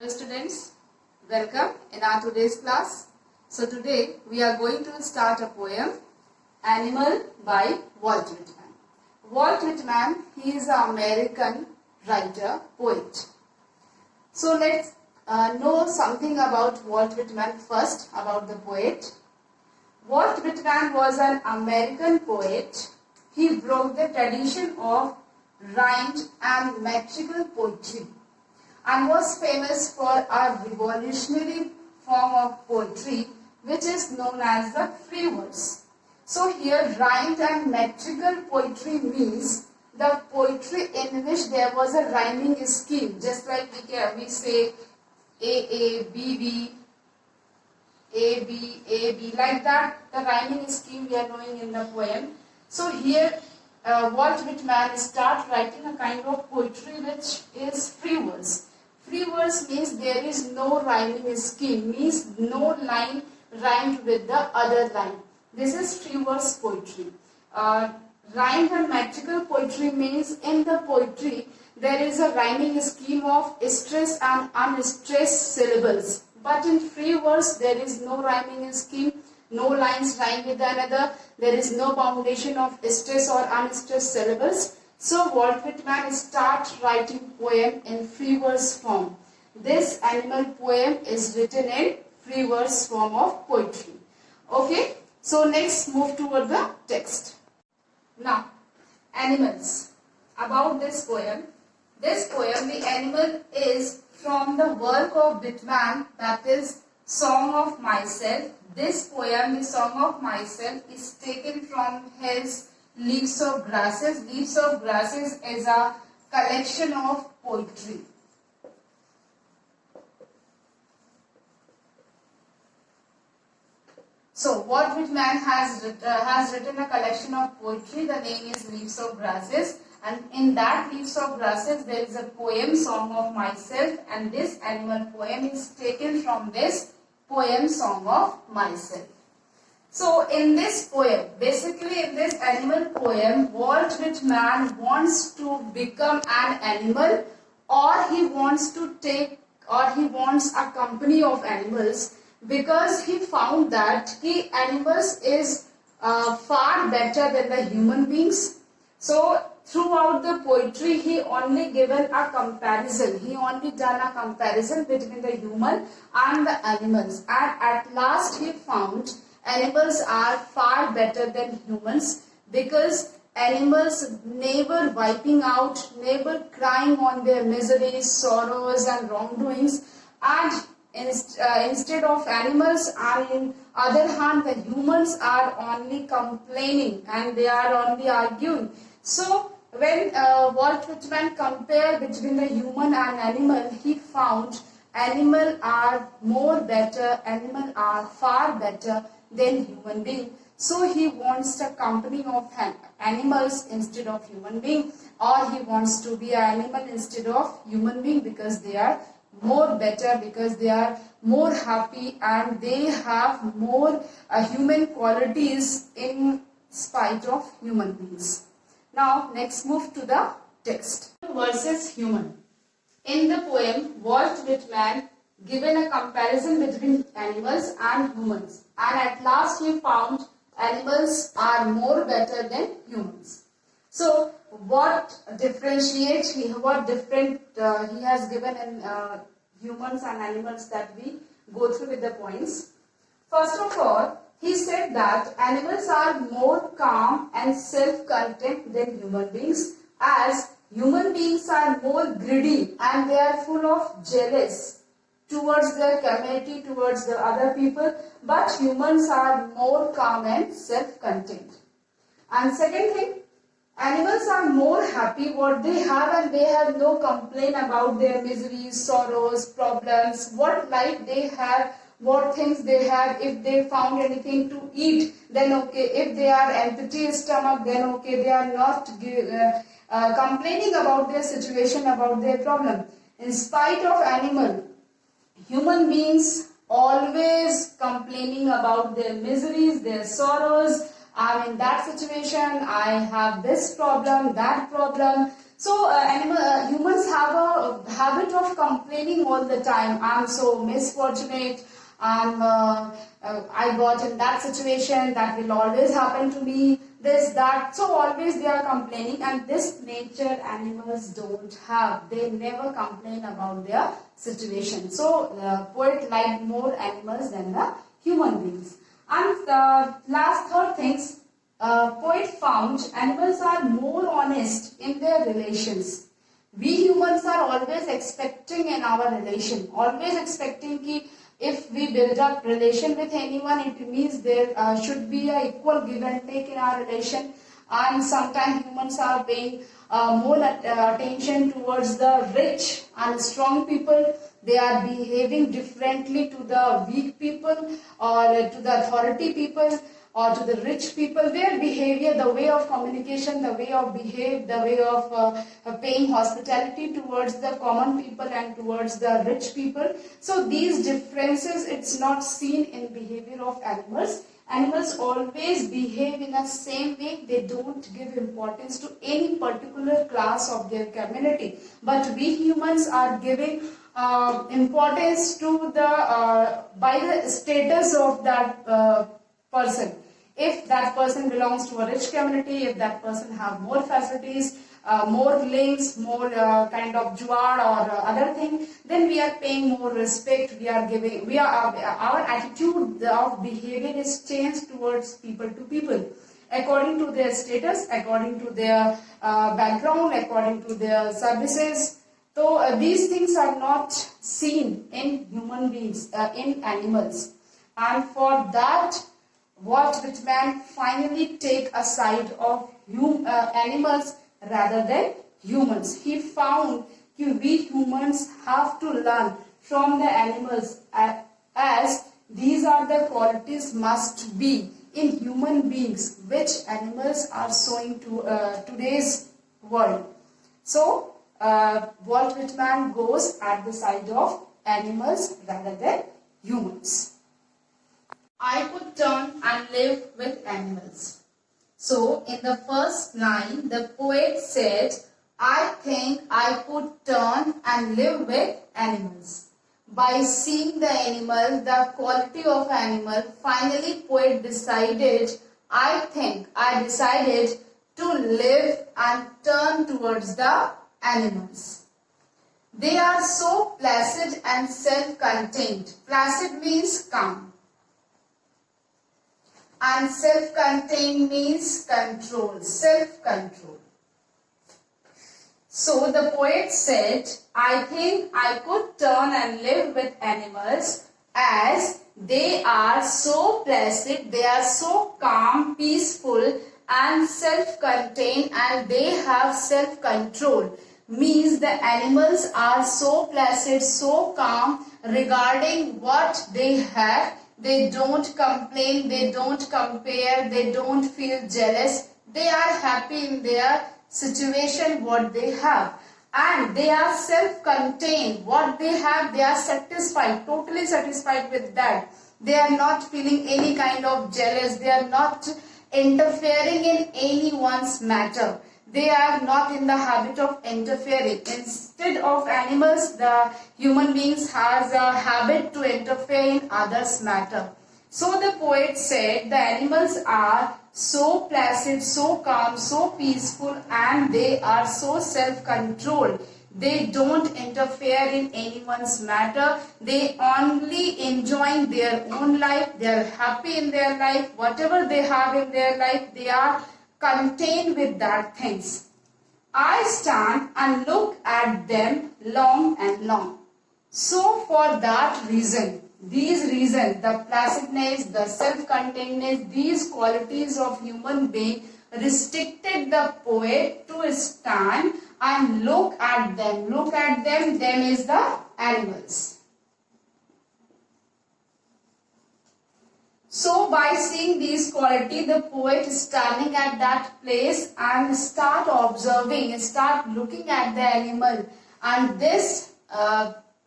Hello students, welcome in our today's class. So today we are going to start a poem, Animal by Walt Whitman. Walt Whitman, he is an American writer, poet. So let's know something about Walt Whitman first, about the poet. Walt Whitman was an American poet. He broke the tradition of rhymed and metrical poetry and was famous for a revolutionary form of poetry which is known as the free verse. So here rhymed and metrical poetry means the poetry in which there was a rhyming scheme, just like we say A, B, B, A, B, like that the rhyming scheme we are knowing in the poem. So here Walt Whitman start writing a kind of poetry which is free verse. Free verse means there is no rhyming scheme, means no line rhymed with the other line. This is free verse poetry. Rhymed and metrical poetry means in the poetry there is a rhyming scheme of stressed and unstressed syllables. But in free verse there is no rhyming scheme, no lines rhyme with another, there is no foundation of stressed or unstressed syllables. So Walt Whitman starts writing poem in free verse form. This animal poem is written in free verse form of poetry. Okay, so next move toward the text. Now, animals. About this poem, the animal is from the work of Whitman, that is Song of Myself. This poem, the Song of Myself, is taken from his Leaves of Grasses. Leaves of Grasses is a collection of poetry. So Walt Whitman has written a collection of poetry. The name is Leaves of Grasses, and in that Leaves of Grasses there is a poem, Song of Myself, and this animal poem is taken from this poem, Song of Myself. So in this poem, basically in this animal poem, Walt Whitman wants to become an animal, or he wants a company of animals, because he found that animals is far better than the human beings. So throughout the poetry he only given a comparison, he only done a comparison between the human and the animals, and at last he found animals are far better than humans, because animals never wiping out, never crying on their miseries, sorrows and wrongdoings, and instead of animals, and in other hand the humans are only complaining and they are only arguing. So when Walt Whitman compared between the human and animal, he found animal are more better, animal are far better than human being. So he wants a company of animals instead of human being, or he wants to be an animal instead of human being, because they are more better, because they are more happy and they have more human qualities in spite of human beings. Now next move to the text. Versus human. In the poem, Walt Whitman given a comparison between animals and humans, and at last he found animals are more better than humans. So what differentiates, what different he has given in humans and animals, that we go through with the points. First of all, he said that animals are more calm and self-content than human beings, as human beings are more greedy and they are full of jealous towards their community, towards the other people, but humans are more calm and self-contained. And second thing, animals are more happy what they have, and they have no complaint about their miseries, sorrows, problems, what life they have, what things they have. If they found anything to eat, then okay. If they are empty stomach, then okay, they are not complaining about their situation, about their problem. In spite of animal, human beings always complaining about their miseries, their sorrows. I'm in that situation, I have this problem, that problem. So humans have a habit of complaining all the time. I'm so misfortunate. I got in that situation. That will always happen to me. This, that. So always they are complaining, and this nature animals don't have. They never complain about their situation. So the poet liked more animals than the human beings. And the last third things, poet found animals are more honest in their relations. We humans are always expecting in our relation, always expecting ki if we build up relation with anyone, it means there should be a equal give and take in our relation. And sometimes humans are paying more attention towards the rich and strong people. They are behaving differently to the weak people or to the authority people or to the rich people. Their behavior, the way of communication, the way of behave, the way of paying hospitality towards the common people and towards the rich people. So these differences, it's not seen in behavior of animals. Animals always behave in the same way. They don't give importance to any particular class of their community. But we humans are giving importance to the by the status of that person. If that person belongs to a rich community, if that person have more facilities, more links, more kind of jugaad or other thing, then we are paying more respect. We are giving. Our attitude of behavior is changed towards people to people, according to their status, according to their background, according to their services. So these things are not seen in human beings, in animals, and for that, Walt Whitman finally take a side of animals rather than humans. He found that we humans have to learn from the animals as these are the qualities must be in human beings which animals are showing to today's world. So Walt Whitman goes at the side of animals rather than humans. I could turn and live with animals. So in the first line, the poet said, I think I could turn and live with animals. By seeing the animal, the quality of animal, finally poet decided, I decided to live and turn towards the animals. They are so placid and self-contained. Placid means calm. And self-contained means control, self-control. So the poet said, I think I could turn and live with animals as they are so placid, they are so calm, peaceful and self-contained, and they have self-control. Means the animals are so placid, so calm regarding what they have. They don't complain, they don't compare, they don't feel jealous. They are happy in their situation, what they have. And they are self-contained. What they have, they are satisfied, totally satisfied with that. They are not feeling any kind of jealous. They are not interfering in anyone's matter. They are not in the habit of interfering. Instead of animals, the human beings has a habit to interfere in others' matter. So the poet said the animals are so placid, so calm, so peaceful, and they are so self-controlled. They don't interfere in anyone's matter. They only enjoying their own life. They are happy in their life. Whatever they have in their life, they are contained with that things. I stand and look at them long and long. So for that reason, these reasons, the placidness, the self-containedness, these qualities of human being restricted the poet to stand and look at them. Look at them is the animals. So by seeing these qualities, the poet is standing at that place and start observing, start looking at the animal, and this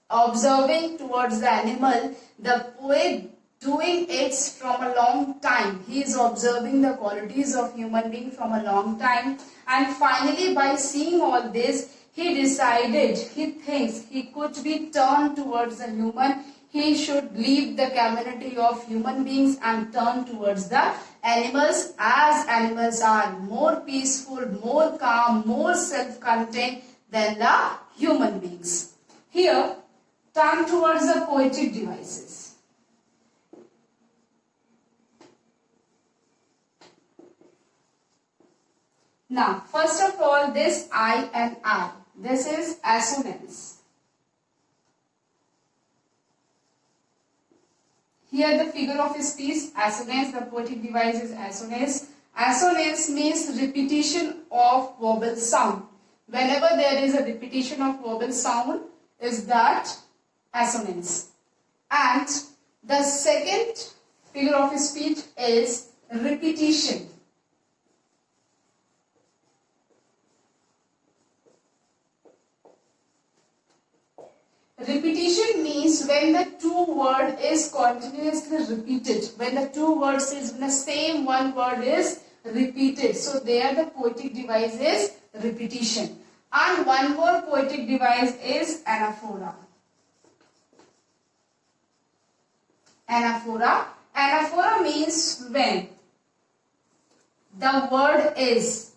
observing towards the animal, the poet doing it from a long time. He is observing the qualities of human being from a long time, and finally by seeing all this, he decided, he thinks he could be turned towards the human. He should leave the community of human beings and turn towards the animals, as animals are more peaceful, more calm, more self-contained than the human beings. Here, turn towards the poetic devices. Now, first of all, this I and I. This is assonance. Here the figure of speech, assonance, the poetic device is assonance. Assonance means repetition of vowel sound. Whenever there is a repetition of vowel sound, is that assonance. And the second figure of speech is repetition. Repetition means when the two word is continuously repeated. When the two words is in the same one word is repeated. So there the poetic device is repetition. And one more poetic device is anaphora. Anaphora. Anaphora means when the word is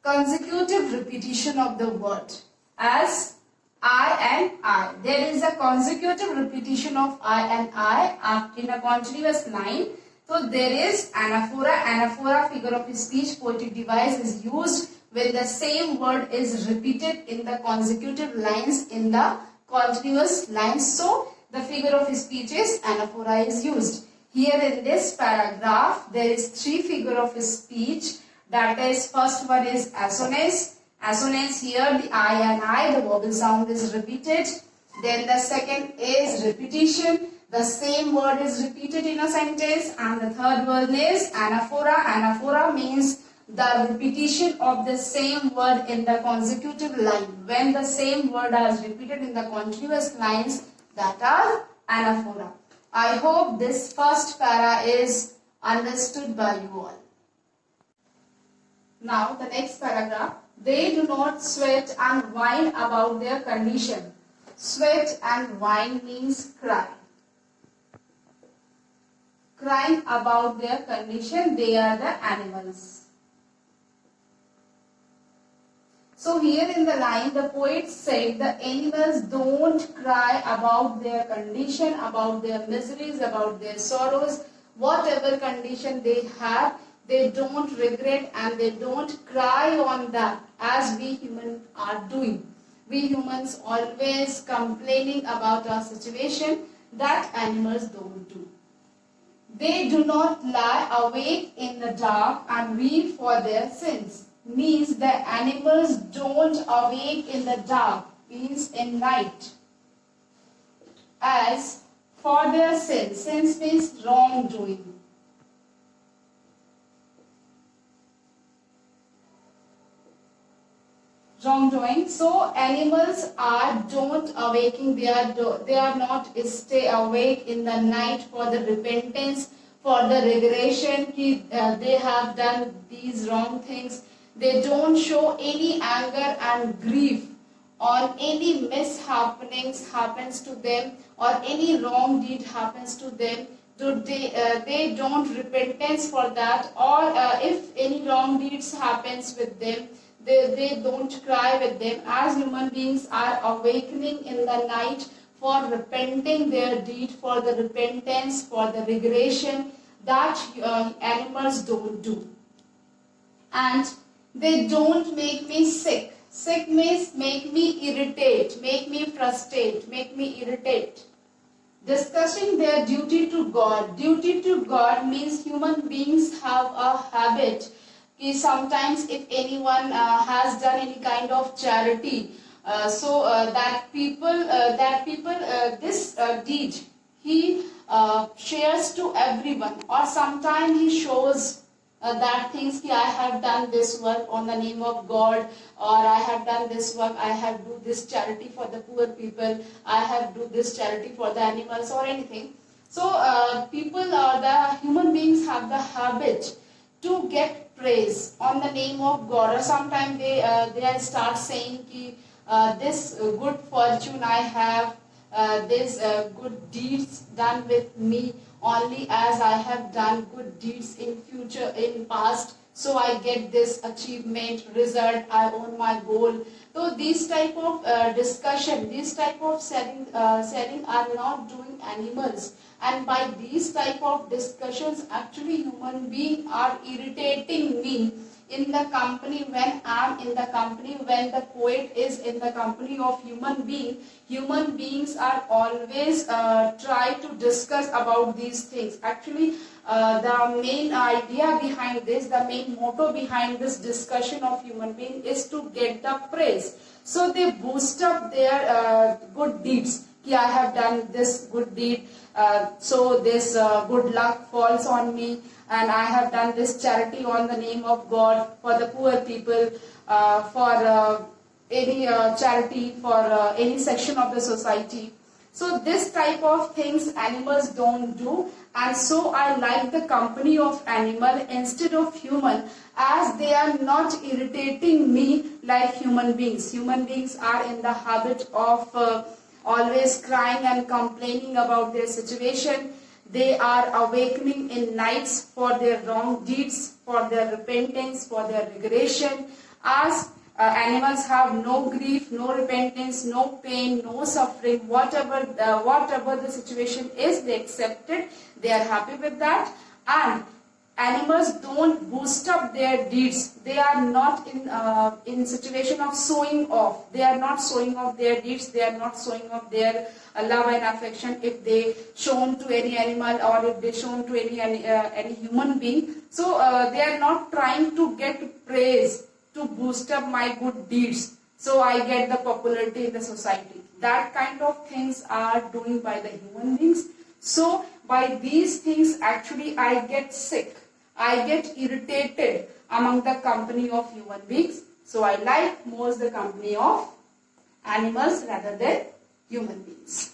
consecutive repetition of the word, as I and I. There is a consecutive repetition of I and I in a continuous line. So there is anaphora. Anaphora, figure of speech, poetic device, is used when the same word is repeated in the consecutive lines in the continuous lines. So the figure of speech is anaphora is used. Here in this paragraph, there is three figure of speech. That is, first one is assonance. Assonance, here the I and I, the vowel sound is repeated. Then the second is repetition. The same word is repeated in a sentence. And the third one is anaphora. Anaphora means the repetition of the same word in the consecutive line. When the same word is repeated in the continuous lines, that are anaphora. I hope this first para is understood by you all. Now the next paragraph. They do not sweat and whine about their condition. Sweat and whine means cry. Crying about their condition, they are the animals. So here in the line, the poet said the animals don't cry about their condition, about their miseries, about their sorrows, whatever condition they have. They don't regret and they don't cry on that as we humans are doing. We humans always complaining about our situation that animals don't do. They do not lie awake in the dark and weep for their sins. Means the animals don't awake in the dark, means in night, as for their sins. Sins means wrongdoing. Wrongdoing. So animals are don't awaking. They are not stay awake in the night for the repentance, for the regression. They have done these wrong things. They don't show any anger and grief on any mishappenings happens to them or any wrong deed happens to them. They don't repentance for that, or if any wrong deeds happens with them, they don't cry with them. As human beings are awakening in the night for repenting their deed, for the repentance, for the regression, that animals don't do. And they don't make me sick. Sick means make me irritate, make me frustrate, make me irritate. Discussing their duty to God. Duty to God means human beings have a habit. Sometimes if anyone has done any kind of charity, that people this deed he shares to everyone, or sometimes he shows that things I have done this work on the name of God, or I have done this work, I have do this charity for the poor people, I have do this charity for the animals or anything. So people the human beings have the habit to get praise on the name of God, or sometimes they start saying ki, this good fortune I have, this good deeds done with me only as I have done good deeds in future, in past, so I get this achievement result, I own my goal. So these type of discussion, these type of selling are not doing animals, and by these type of discussions actually human beings are irritating me in the company. When I'm in the company, when the poet is in the company of human beings are always try to discuss about these things. Actually the main idea behind this, the main motto behind this discussion of human being is to get the praise. So they boost up their good deeds. Ki I have done this good deed, so this good luck falls on me, and I have done this charity on the name of God for the poor people, for any charity, for any section of the society. So this type of things animals don't do, and so I like the company of animal instead of human, as they are not irritating me like human beings. Human beings are in the habit of always crying and complaining about their situation. They are awakening in nights for their wrong deeds, for their repentance, for their regression. As animals have no grief, no repentance, no pain, no suffering, whatever the situation is, they accept it, they are happy with that. And animals don't boost up their deeds. They are not in situation of showing off. They are not showing off their deeds. They are not showing off their love and affection if they shown to any animal, or if they shown to any human being. So they are not trying to get praise to boost up my good deeds, so I get the popularity in the society. That kind of things are doing by the human beings. So by these things actually I get sick, I get irritated among the company of human beings. So I like most the company of animals rather than human beings.